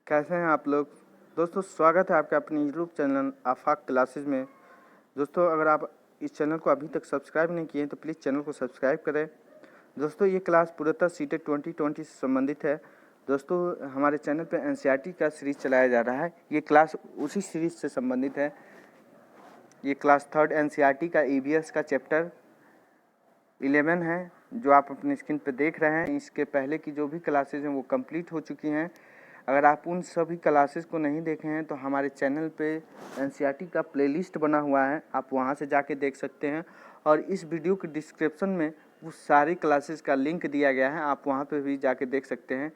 कैसे हैं आप लोग। दोस्तों स्वागत है आपका अपने यूट्यूब चैनल आफाक क्लासेज में। दोस्तों अगर आप इस चैनल को अभी तक सब्सक्राइब नहीं किए हैं तो प्लीज़ चैनल को सब्सक्राइब करें। दोस्तों ये क्लास पूर्णतः सीटेट 2020 से संबंधित है। दोस्तों हमारे चैनल पर एनसीईआरटी का सीरीज़ चलाया जा रहा है। ये क्लास उसी सीरीज़ से संबंधित है। ये क्लास 3rd एनसीईआरटी का ईवीएस का चैप्टर 11 है जो आप अपने स्क्रीन पर देख रहे हैं। इसके पहले की जो भी क्लासेज हैं वो कंप्लीट हो चुकी हैं। अगर आप उन सभी क्लासेस को नहीं देखे हैं तो हमारे चैनल पे एनसीईआरटी का प्लेलिस्ट बना हुआ है, आप वहां से जाके देख सकते हैं। और इस वीडियो के डिस्क्रिप्शन में वो सारी क्लासेस का लिंक दिया गया है, आप वहां पे भी जाके देख सकते हैं।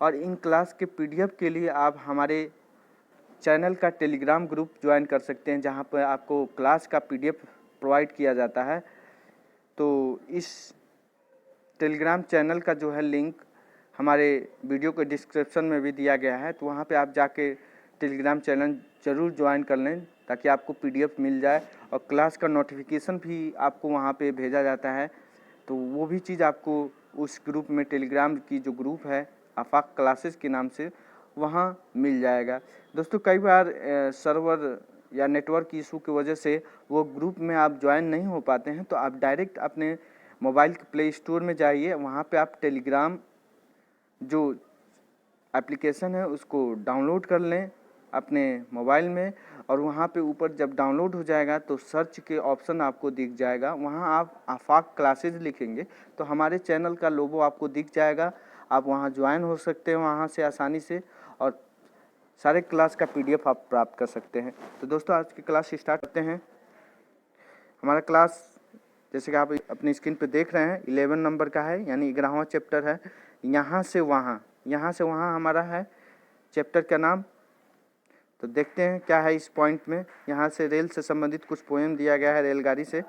और इन क्लास के पीडीएफ के लिए आप हमारे चैनल का टेलीग्राम ग्रुप ज्वाइन कर सकते हैं, जहाँ पर आपको क्लास का पीडीएफ प्रोवाइड किया जाता है। तो इस टेलीग्राम चैनल का जो है लिंक हमारे वीडियो के डिस्क्रिप्शन में भी दिया गया है, तो वहाँ पे आप जाके टेलीग्राम चैनल ज़रूर ज्वाइन कर लें ताकि आपको पीडीएफ मिल जाए और क्लास का नोटिफिकेशन भी आपको वहाँ पे भेजा जाता है। तो वो भी चीज़ आपको उस ग्रुप में, टेलीग्राम की जो ग्रुप है आफाक क्लासेस के नाम से, वहाँ मिल जाएगा। दोस्तों कई बार सर्वर या नेटवर्क इशू की वजह से वो ग्रुप में आप ज्वाइन नहीं हो पाते हैं, तो आप डायरेक्ट अपने मोबाइल के प्ले स्टोर में जाइए, वहाँ पे आप टेलीग्राम जो एप्लीकेशन है उसको डाउनलोड कर लें अपने मोबाइल में। और वहाँ पे ऊपर जब डाउनलोड हो जाएगा तो सर्च के ऑप्शन आपको दिख जाएगा, वहाँ आप आफाक क्लासेज लिखेंगे तो हमारे चैनल का लोगो आपको दिख जाएगा। आप वहाँ ज्वाइन हो सकते हैं वहाँ से आसानी से, और सारे क्लास का पीडीएफ आप प्राप्त कर सकते हैं। तो दोस्तों आज की क्लास स्टार्ट करते हैं। हमारा क्लास जैसे कि आप अपनी स्क्रीन पे देख रहे हैं 11 नंबर का है, यानी 11वां चैप्टर है। यहाँ से वहाँ हमारा है चैप्टर का नाम। तो देखते हैं क्या है इस पॉइंट में। यहाँ से रेल से संबंधित कुछ पोएम दिया गया है, रेलगाड़ी से,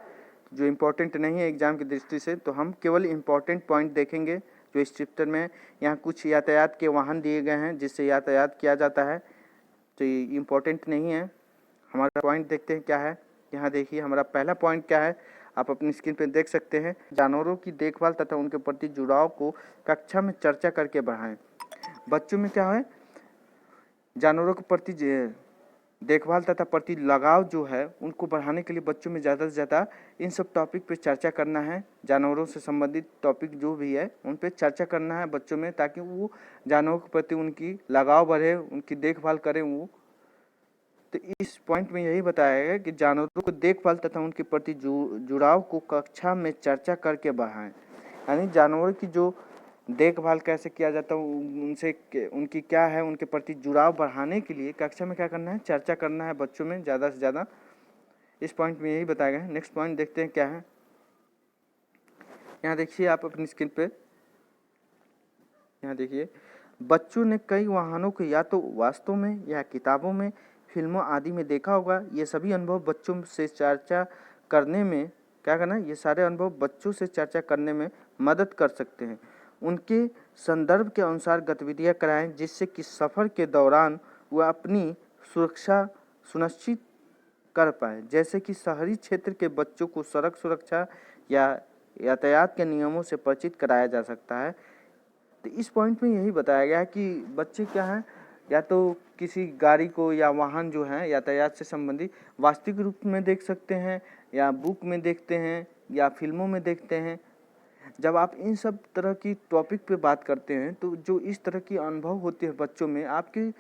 जो इम्पोर्टेंट नहीं है एग्जाम की दृष्टि से, तो हम केवल इम्पोर्टेंट पॉइंट देखेंगे जो इस चैप्टर में। यहाँ कुछ यातायात के वाहन दिए गए हैं जिससे यातायात किया जाता है, तो ये इम्पोर्टेंट नहीं है। हमारा पॉइंट देखते हैं क्या है। यहाँ देखिए हमारा पहला पॉइंट क्या है, आप अपनी स्क्रीन पर देख सकते हैं। जानवरों की देखभाल तथा उनके प्रति जुड़ाव को कक्षा में चर्चा करके बढ़ाएं। बच्चों में क्या है, जानवरों के प्रति देखभाल तथा प्रति लगाव जो है उनको बढ़ाने के लिए बच्चों में ज़्यादा से ज़्यादा इन सब टॉपिक पे चर्चा करना है। जानवरों से संबंधित टॉपिक जो भी है उन पे चर्चा करना है बच्चों में, ताकि वो जानवरों के प्रति उनकी लगाव बढ़े, उनकी देखभाल करें वो। तो इस पॉइंट में यही बताया गया कि जानवरों को देखभाल तथा उनके प्रति जुड़ाव को कक्षा में चर्चा करके बढ़ाएं। यानी जानवरों की जो देखभाल कैसे किया जाता है, उनसे उनकी क्या है, उनके प्रति जुड़ाव बढ़ाने के लिए कक्षा में क्या करना है, चर्चा करना है बच्चों में ज़्यादा से ज़्यादा। इस पॉइंट में यही बताया गया है। नेक्स्ट पॉइंट देखते हैं क्या है। यहाँ देखिए आप अपनी स्क्रीन पे, यहाँ देखिए बच्चों ने कई वाहनों को या तो वास्तव में या किताबों में, फिल्मों आदि में देखा होगा। ये सभी अनुभव बच्चों से चर्चा करने में क्या करना है, ये सारे अनुभव बच्चों से चर्चा करने में मदद कर सकते हैं। उनके संदर्भ के अनुसार गतिविधियां कराएं जिससे कि सफ़र के दौरान वह अपनी सुरक्षा सुनिश्चित कर पाए। जैसे कि शहरी क्षेत्र के बच्चों को सड़क सुरक्षा या यातायात के नियमों से परिचित कराया जा सकता है। तो इस पॉइंट में यही बताया गया है कि बच्चे क्या हैं, या तो किसी गाड़ी को या वाहन जो है यातायात से संबंधित वास्तविक रूप में देख सकते हैं, या बुक में देखते हैं, या फिल्मों में देखते हैं। जब आप इन सब तरह की टॉपिक पे बात करते हैं तो जो इस तरह की अनुभव होती है बच्चों में, आपके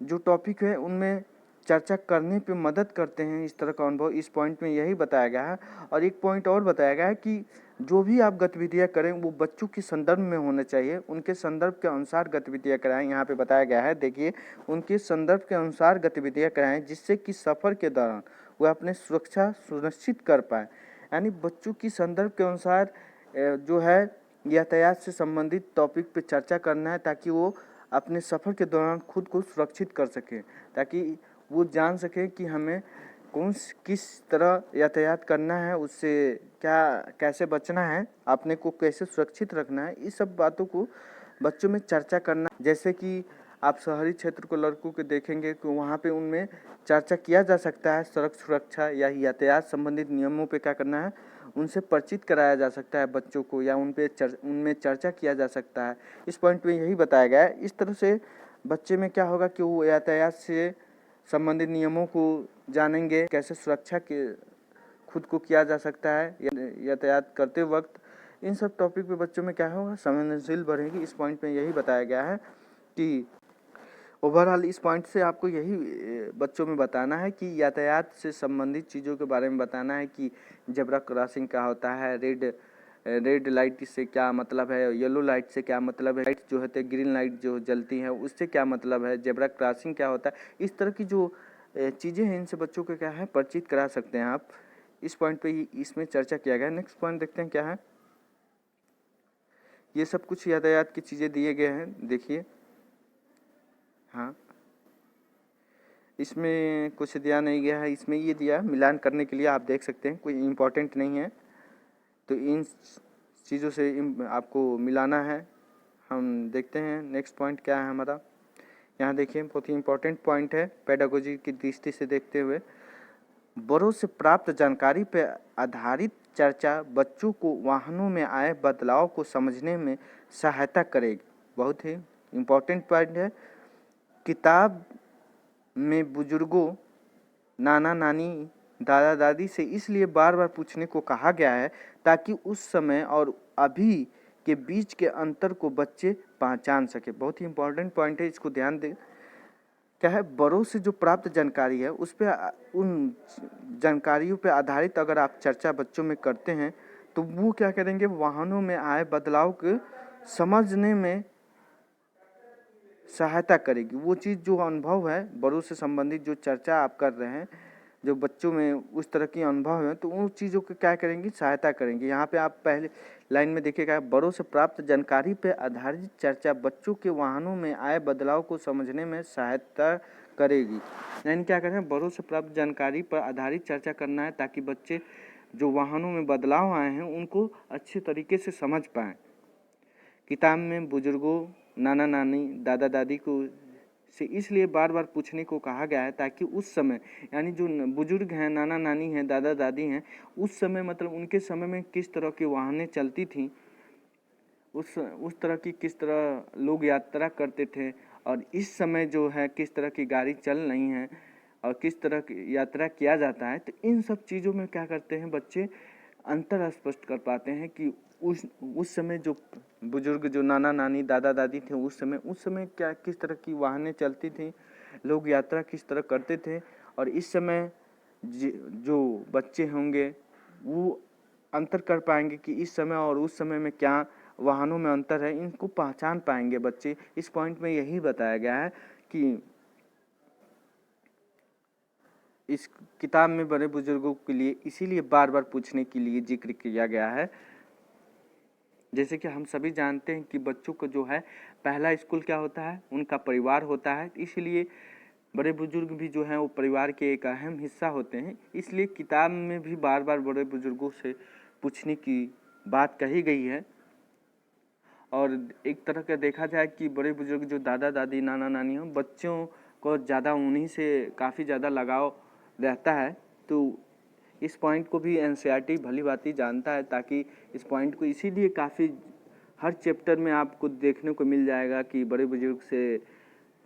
जो टॉपिक है उनमें चर्चा करने पे मदद करते हैं इस तरह का अनुभव। इस पॉइंट में यही बताया गया है। और एक पॉइंट और बताया गया है कि जो भी आप गतिविधियां करें वो बच्चों के संदर्भ में होना चाहिए, उनके संदर्भ के अनुसार गतिविधियां कराएं। यहाँ पे बताया गया है, देखिए उनके संदर्भ के अनुसार गतिविधियां कराएं जिससे कि सफ़र के दौरान वह अपने सुरक्षा सुनिश्चित कर पाए। यानी बच्चों की संदर्भ के अनुसार जो है यातायात से संबंधित टॉपिक पे चर्चा करना है, ताकि वो अपने सफ़र के दौरान खुद को सुरक्षित कर सकें, ताकि वो जान सकें कि हमें किस तरह यातायात करना है, उससे क्या कैसे बचना है, अपने को कैसे सुरक्षित रखना है। इस सब बातों को बच्चों में चर्चा करना। जैसे कि आप शहरी क्षेत्र को लड़कों के देखेंगे तो वहाँ पे उनमें चर्चा किया जा सकता है, सड़क सुरक्षा या यातायात संबंधित नियमों पे क्या करना है, उनसे परिचित कराया जा सकता है बच्चों को, या उनमें चर्चा किया जा सकता है। इस पॉइंट पे यही बताया गया है। इस तरह से बच्चे में क्या होगा कि वो यातायात से संबंधित नियमों को जानेंगे, कैसे सुरक्षा के खुद को किया जा सकता है यातायात करते वक्त। इन सब टॉपिक पे बच्चों में क्या होगा, संवेदनशील बढ़ेगी। इस पॉइंट में यही बताया गया है कि ओवरऑल इस पॉइंट से आपको यही बच्चों में बताना है कि यातायात से संबंधित चीज़ों के बारे में बताना है कि जेब्रा क्रॉसिंग क्या होता है, रेड लाइट से क्या मतलब है, येलो लाइट से क्या मतलब है, लाइट जो होते हैं ग्रीन लाइट जो जलती है उससे क्या मतलब है, जेब्रा क्रॉसिंग क्या होता है। इस तरह की जो चीज़ें हैं इनसे बच्चों को क्या है परिचित करा सकते हैं आप। इस पॉइंट पे इसमें चर्चा किया गया है। नेक्स्ट पॉइंट देखते हैं क्या है। ये सब कुछ यातायात की चीज़ें दिए गए हैं, देखिए। हाँ, इसमें कुछ दिया नहीं गया है, इसमें ये दिया मिलान करने के लिए, आप देख सकते हैं, कोई इम्पोर्टेंट नहीं है। तो इन चीज़ों से आपको मिलाना है। हम देखते हैं नेक्स्ट पॉइंट क्या है हमारा। यहाँ देखिए बहुत ही इम्पोर्टेंट पॉइंट है पेडागोजी की दृष्टि से देखते हुए। बड़ों से प्राप्त जानकारी पर आधारित चर्चा बच्चों को वाहनों में आए बदलाव को समझने में सहायता करेगी। बहुत ही इम्पोर्टेंट पॉइंट है। किताब में बुजुर्गों, नाना नानी, दादा दादी से इसलिए बार बार पूछने को कहा गया है ताकि उस समय और अभी के बीच के अंतर को बच्चे पहचान सके। बहुत ही इम्पोर्टेंट पॉइंट है, इसको ध्यान दें। क्या है, बड़ों से जो प्राप्त जानकारी है उस पे उन जानकारियों पे आधारित अगर आप चर्चा बच्चों में करते हैं तो वो क्या करेंगे, वाहनों में आए बदलाव को समझने में सहायता करेगी। वो चीज़ जो अनुभव है बड़ों से संबंधित जो चर्चा आप कर रहे हैं, जो बच्चों में उस तरह की अनुभव है तो उन चीज़ों को क्या करेंगी, सहायता करेंगी। यहाँ पे आप पहले लाइन में देखिएगा, बड़ों से प्राप्त जानकारी पर आधारित चर्चा बच्चों के वाहनों में आए बदलाव को समझने में सहायता करेगी। यानी क्या करें, बड़ों से प्राप्त जानकारी पर आधारित चर्चा करना है ताकि बच्चे जो वाहनों में बदलाव आए हैं उनको अच्छे तरीके से समझ पाएँ। किताब में बुजुर्गों, नाना नानी, दादा दादी को से इसलिए बार बार पूछने को कहा गया है ताकि उस समय, यानी जो बुजुर्ग हैं, नाना नानी हैं, दादा दादी हैं, उस समय मतलब उनके समय में किस तरह की वाहनें चलती थीं, उस तरह की किस तरह लोग यात्रा करते थे, और इस समय जो है किस तरह की गाड़ी चल रही हैं और किस तरह की यात्रा किया जाता है। तो इन सब चीज़ों में क्या करते हैं बच्चे, अंतर स्पष्ट कर पाते हैं कि उस समय जो बुजुर्ग, जो नाना नानी, दादा दादी थे, उस समय क्या किस तरह की वाहनें चलती थी, लोग यात्रा किस तरह करते थे, और इस समय जो बच्चे होंगे वो अंतर कर पाएंगे कि इस समय और उस समय में क्या वाहनों में अंतर है, इनको पहचान पाएंगे बच्चे। इस पॉइंट में यही बताया गया है कि इस किताब में बड़े बुजुर्गों के लिए इसीलिए बार बार पूछने के लिए जिक्र किया गया है। जैसे कि हम सभी जानते हैं कि बच्चों को जो है पहला स्कूल क्या होता है, उनका परिवार होता है, इसलिए बड़े बुजुर्ग भी जो हैं वो परिवार के एक अहम हिस्सा होते हैं। इसलिए किताब में भी बार बार बड़े बुजुर्गों से पूछने की बात कही गई है। और एक तरह का देखा जाए कि बड़े बुजुर्ग जो दादा दादी, नाना नानी हों, बच्चों को ज़्यादा उन्हीं से काफ़ी ज़्यादा लगाव रहता है। तो इस पॉइंट को भी एनसीईआरटी भली भांति जानता है, ताकि इस पॉइंट को इसीलिए काफ़ी हर चैप्टर में आपको देखने को मिल जाएगा कि बड़े बुजुर्ग से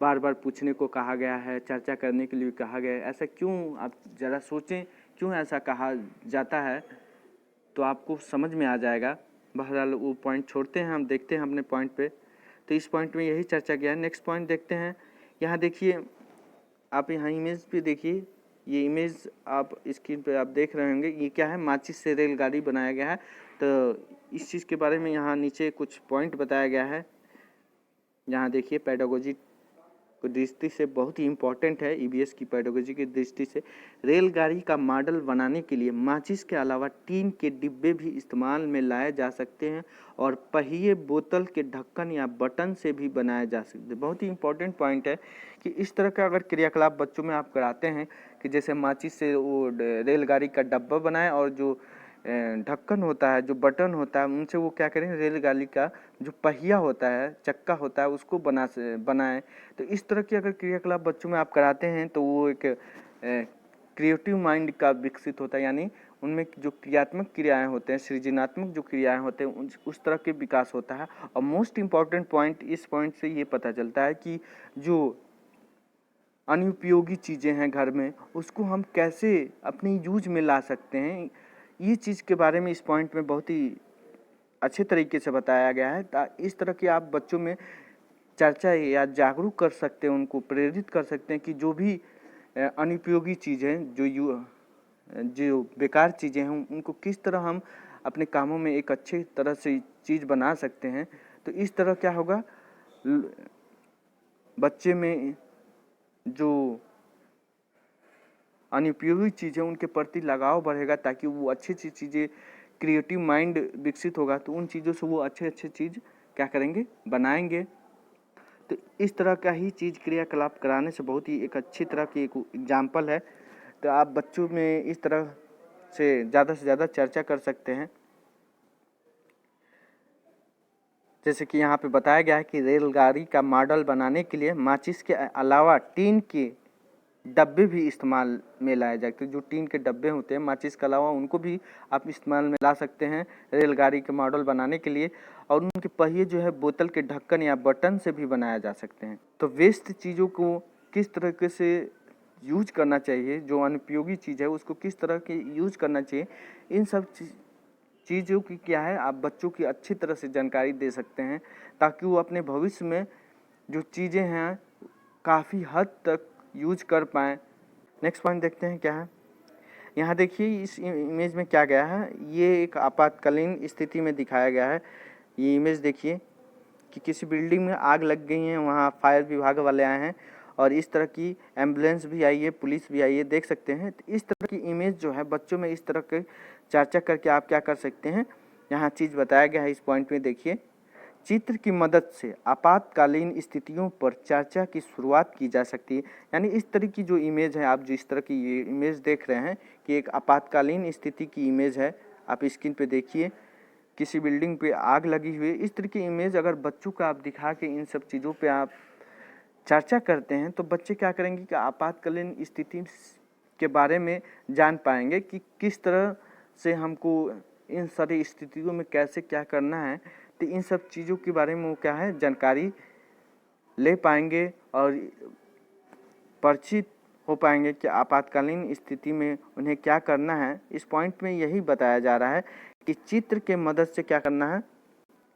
बार बार पूछने को कहा गया है, चर्चा करने के लिए कहा गया है। ऐसा क्यों, आप ज़रा सोचें क्यों ऐसा कहा जाता है, तो आपको समझ में आ जाएगा। बहरहाल वो पॉइंट छोड़ते हैं, हम देखते हैं अपने पॉइंट पे। तो इस पॉइंट में यही चर्चा किया है। नेक्स्ट पॉइंट देखते हैं। यहाँ देखिए, आप यहाँ इमेज पे देखिए, ये इमेज आप स्क्रीन पे आप देख रहे होंगे, ये क्या है, माचिस से रेलगाड़ी बनाया गया है। तो इस चीज़ के बारे में यहाँ नीचे कुछ पॉइंट बताया गया है। यहाँ देखिए, पेडागोजी की दृष्टि से बहुत ही इम्पोर्टेंट है, ईवीएस की पेडागोजी की दृष्टि से रेलगाड़ी का मॉडल बनाने के लिए माचिस के अलावा टीन के डिब्बे भी इस्तेमाल में लाए जा सकते हैं और पहिए, बोतल के ढक्कन या बटन से भी बनाए जा सकते हैं। बहुत ही इम्पोर्टेंट पॉइंट है कि इस तरह का अगर क्रियाकलाप बच्चों में आप कराते हैं कि जैसे माचिस से वो रेलगाड़ी का डब्बा बनाए और जो ढक्कन होता है, जो बटन होता है, उनसे वो क्या करें, रेलगाड़ी का जो पहिया होता है, चक्का होता है, उसको बनाएं। तो इस तरह की अगर क्रियाकलाप बच्चों में आप कराते हैं तो वो एक क्रिएटिव माइंड का विकसित होता है, यानी उनमें जो क्रियात्मक क्रियाएं होते हैं, सृजनात्मक जो क्रियाएं होते हैं, उस तरह के विकास होता है। और मोस्ट इम्पॉर्टेंट पॉइंट, इस पॉइंट से ये पता चलता है कि जो अनुपयोगी चीज़ें हैं घर में, उसको हम कैसे अपने यूज में ला सकते हैं, ये चीज़ के बारे में इस पॉइंट में बहुत ही अच्छे तरीके से बताया गया है। इस तरह की आप बच्चों में चर्चा या जागरूक कर सकते हैं, उनको प्रेरित कर सकते हैं कि जो भी अनुपयोगी चीज़ें, जो बेकार चीज़ें हैं, उनको किस तरह हम अपने कामों में एक अच्छे तरह से चीज़ बना सकते हैं। तो इस तरह क्या होगा, बच्चे में जो अनुपयोगी चीज़ें उनके प्रति लगाव बढ़ेगा, ताकि वो अच्छी अच्छी चीज़ें, क्रिएटिव माइंड विकसित होगा, तो उन चीज़ों से वो अच्छे अच्छे चीज़ क्या करेंगे, बनाएंगे। तो इस तरह का ही चीज़ क्रियाकलाप कराने से बहुत ही एक अच्छी तरह की एक एग्जाम्पल है। तो आप बच्चों में इस तरह से ज़्यादा चर्चा कर सकते हैं। जैसे कि यहाँ पे बताया गया है कि रेलगाड़ी का मॉडल बनाने के लिए माचिस के अलावा टीन के डब्बे भी इस्तेमाल में लाए जाते हैं। जो टीन के डब्बे होते हैं, माचिस के अलावा उनको भी आप इस्तेमाल में ला सकते हैं रेलगाड़ी के मॉडल बनाने के लिए। और उनके पहिए जो है बोतल के ढक्कन या बटन से भी बनाया जा सकते हैं। तो वेस्ट चीज़ों को किस तरीके से यूज करना चाहिए, जो अनुपयोगी चीज़ है उसको किस तरह के यूज करना चाहिए, इन सब चीज़ों की क्या है, आप बच्चों की अच्छी तरह से जानकारी दे सकते हैं, ताकि वो अपने भविष्य में जो चीज़ें हैं काफ़ी हद तक यूज कर पाएँ। नेक्स्ट पॉइंट देखते हैं क्या है। यहाँ देखिए इस इमेज में क्या गया है, ये एक आपातकालीन स्थिति में दिखाया गया है। ये इमेज देखिए कि किसी बिल्डिंग में आग लग गई है, वहाँ फायर विभाग वाले आए हैं और इस तरह की एम्बुलेंस भी आई है, पुलिस भी आई है, देख सकते हैं। तो इस तरह की इमेज जो है बच्चों में इस तरह के चर्चा करके आप क्या कर सकते हैं, यहाँ चीज़ बताया गया है इस पॉइंट में। देखिए, चित्र की मदद से आपातकालीन स्थितियों पर चर्चा की शुरुआत की जा सकती है। यानी इस तरह की जो इमेज है, आप जिस तरह की ये इमेज देख रहे हैं कि एक आपातकालीन स्थिति की इमेज है, आप स्क्रीन पे देखिए, किसी बिल्डिंग पे आग लगी हुई है। इस तरह की इमेज अगर बच्चों को आप दिखा के इन सब चीज़ों पे आप चर्चा करते हैं, तो बच्चे क्या करेंगे कि आपातकालीन स्थिति के बारे में जान पाएंगे कि किस तरह से हमको इन सारी स्थितियों में कैसे क्या करना है। तो इन सब चीज़ों के बारे में वो क्या है, जानकारी ले पाएंगे और परिचित हो पाएंगे कि आपातकालीन स्थिति में उन्हें क्या करना है। इस पॉइंट में यही बताया जा रहा है कि चित्र के मदद से क्या करना है,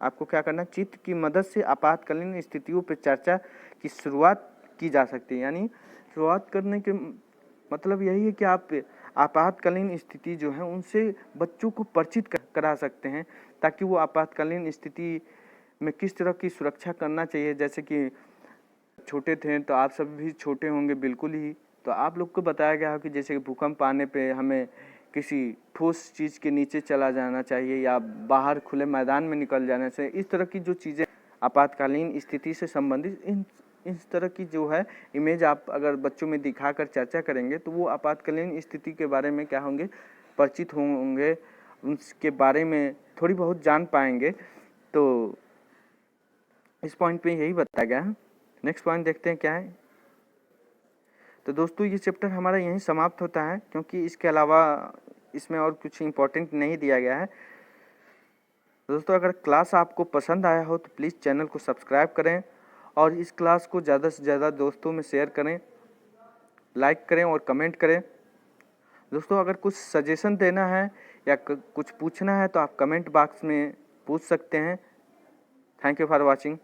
आपको क्या करना है, चित्र की मदद से आपातकालीन स्थितियों पर चर्चा की शुरुआत की जा सकती है। यानी शुरुआत करने के मतलब यही है कि आप आपातकालीन स्थिति जो है उनसे बच्चों को परिचित करा सकते हैं, ताकि वो आपातकालीन स्थिति में किस तरह की सुरक्षा करना चाहिए। जैसे कि छोटे थे तो आप सब भी छोटे होंगे बिल्कुल ही, तो आप लोग को बताया गया हो कि जैसे भूकंप आने पे हमें किसी ठोस चीज़ के नीचे चला जाना चाहिए या बाहर खुले मैदान में निकल जाना चाहिए। इस तरह की जो चीज़ें आपातकालीन स्थिति से संबंधित इस तरह की जो है इमेज आप अगर बच्चों में दिखाकर चर्चा करेंगे, तो वो आपातकालीन स्थिति के बारे में क्या होंगे, परिचित होंगे, उसके बारे में थोड़ी बहुत जान पाएंगे। तो इस पॉइंट पे यही बताया गया है। नेक्स्ट पॉइंट देखते हैं क्या है। तो दोस्तों ये चैप्टर हमारा यहीं समाप्त होता है, क्योंकि इसके अलावा इसमें और कुछ इम्पोर्टेंट नहीं दिया गया है। दोस्तों अगर क्लास आपको पसंद आया हो तो प्लीज़ चैनल को सब्सक्राइब करें और इस क्लास को ज़्यादा से ज़्यादा दोस्तों में शेयर करें, लाइक करें और कमेंट करें। दोस्तों अगर कुछ सजेशन देना है या कुछ पूछना है तो आप कमेंट बॉक्स में पूछ सकते हैं। Thank you for watching.